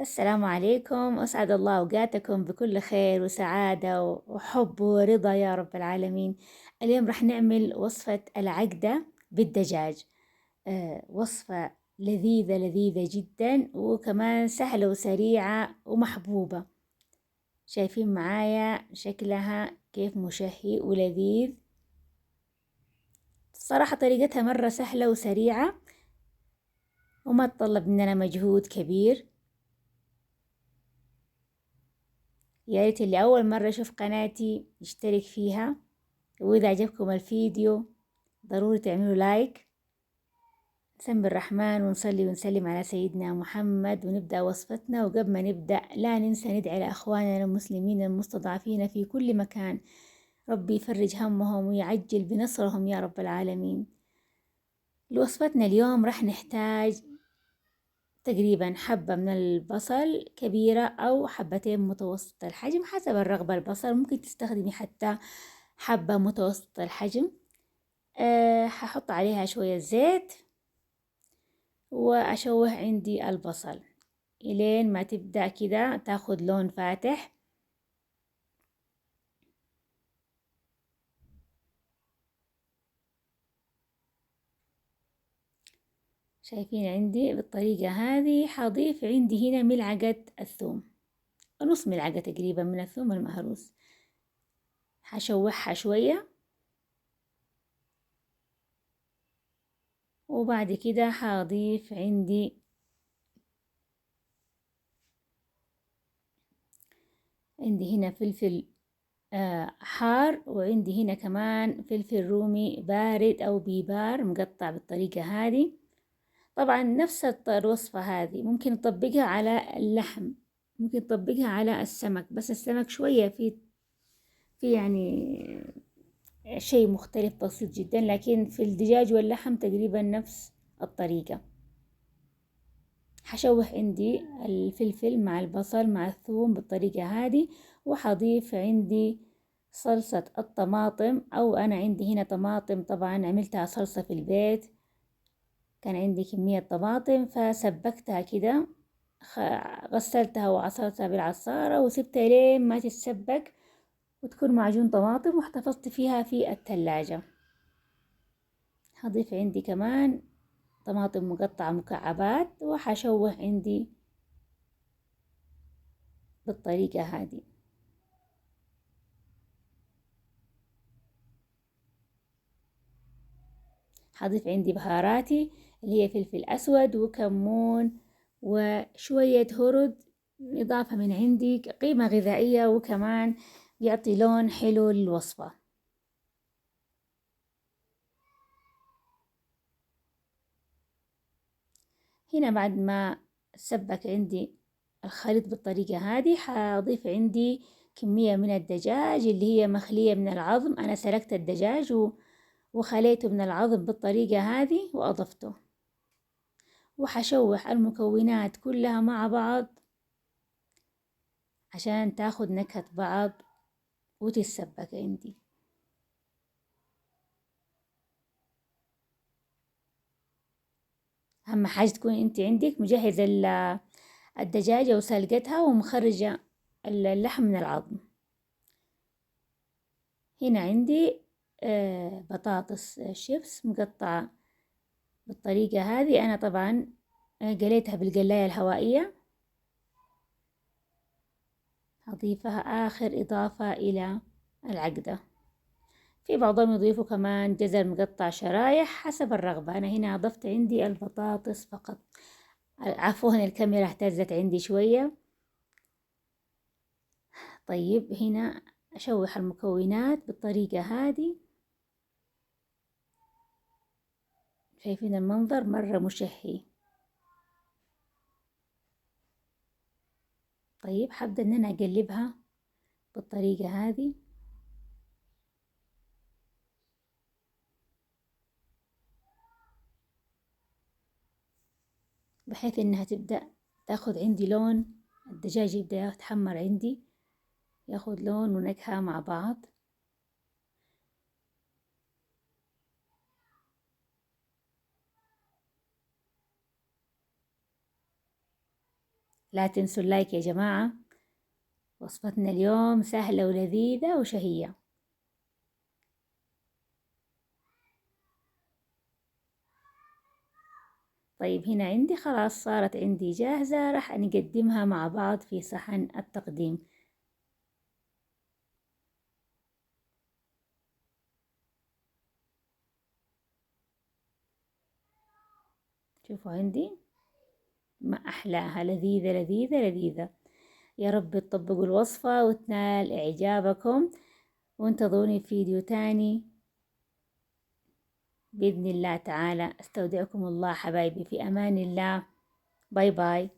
السلام عليكم، أسعد الله أوقاتكم بكل خير وسعادة وحب ورضا يا رب العالمين. اليوم رح نعمل وصفة العقدة بالدجاج. وصفة لذيذة لذيذة جدا، وكمان سهلة وسريعة ومحبوبة. شايفين معايا شكلها كيف مشهي ولذيذ. الصراحة طريقتها مرة سهلة وسريعة، وما تطلب مننا مجهود كبير. يا ريت اللي أول مرة يشوف قناتي يشترك فيها، وإذا عجبكم الفيديو ضروري تعملوا لايك. نسمي الرحمن ونصلي ونسلم على سيدنا محمد ونبدأ وصفتنا. وقبل ما نبدأ لا ننسى ندعي لأخواننا المسلمين المستضعفين في كل مكان، ربي يفرج همهم ويعجل بنصرهم يا رب العالمين. لوصفتنا اليوم رح نحتاج تقريبا حبة من البصل كبيرة أو حبتين متوسط الحجم حسب الرغبة. البصل ممكن تستخدمي حتى حبة متوسط الحجم. هحط عليها شوية زيت وأشوح عندي البصل إلين ما تبدأ كده تاخد لون فاتح. شايفين عندي بالطريقة هذه. حضيف عندي هنا ملعقة الثوم، نص ملعقة تقريبا من الثوم المهروس. هشوحها شوية، وبعد كده هضيف عندي هنا فلفل حار، وعندي هنا كمان فلفل رومي بارد أو بيبار مقطع بالطريقة هذه. طبعا نفس الوصفة هذه ممكن نطبقها على اللحم، ممكن نطبقها على السمك، بس السمك شوية في يعني شيء مختلف بسيط جدا، لكن في الدجاج واللحم تقريبا نفس الطريقة. حشوح عندي الفلفل مع البصل مع الثوم بالطريقة هذه، وحضيف عندي صلصة الطماطم، أو أنا عندي هنا طماطم طبعا عملتها صلصة في البيت. كان عندي كمية طماطم فسبكتها كده، غسلتها وعصرتها بالعصارة وسبتها لين ما تتسبك وتكون معجون طماطم، واحتفظت فيها في الثلاجة. هضيف عندي كمان طماطم مقطعة مكعبات، وحشوح عندي بالطريقة هذه. حضيف عندي بهاراتي اللي هي فلفل أسود وكمون وشوية هرد، إضافة من عندي قيمة غذائية، وكمان بيعطي لون حلو للوصفة. هنا بعد ما سبك عندي الخليط بالطريقة هذه، حأضيف عندي كمية من الدجاج اللي هي مخلية من العظم. أنا سلقت الدجاج وخليته من العظم بالطريقة هذه وأضفته، وحشوح المكونات كلها مع بعض عشان تاخد نكهة بعض وتتسبك عندي. أهم حاجة تكون انت عندك مجهزة الدجاجة وسلقتها ومخرجة اللحم من العظم. هنا عندي بطاطس شيبس مقطعة بالطريقة هذه. أنا طبعا قليتها بالقلاية الهوائية. هضيفها آخر إضافة إلى العقدة. في بعضهم يضيفوا كمان جزر مقطع شرايح حسب الرغبة. أنا هنا أضفت عندي البطاطس فقط. عفوا الكاميرا اهتزت عندي شوية. طيب هنا أشوح المكونات بالطريقة هذه. شايفين المنظر مرة مشهي. طيب حابة إن أنا أقلبها بالطريقة هذه، بحيث إنها تبدأ تاخد عندي لون. الدجاج يبدأ يتحمر عندي، ياخد لون ونكهة مع بعض. لا تنسوا اللايك يا جماعة. وصفتنا اليوم سهلة ولذيذة وشهية. طيب هنا عندي خلاص صارت عندي جاهزة، راح نقدمها مع بعض في صحن التقديم. شوفوا عندي ما أحلاها، لذيذة لذيذة لذيذة. يا رب تطبقوا الوصفة وتنال إعجابكم، وانتظروني في فيديو تاني بإذن الله تعالى. استودعكم الله حبايبي، في أمان الله. باي باي.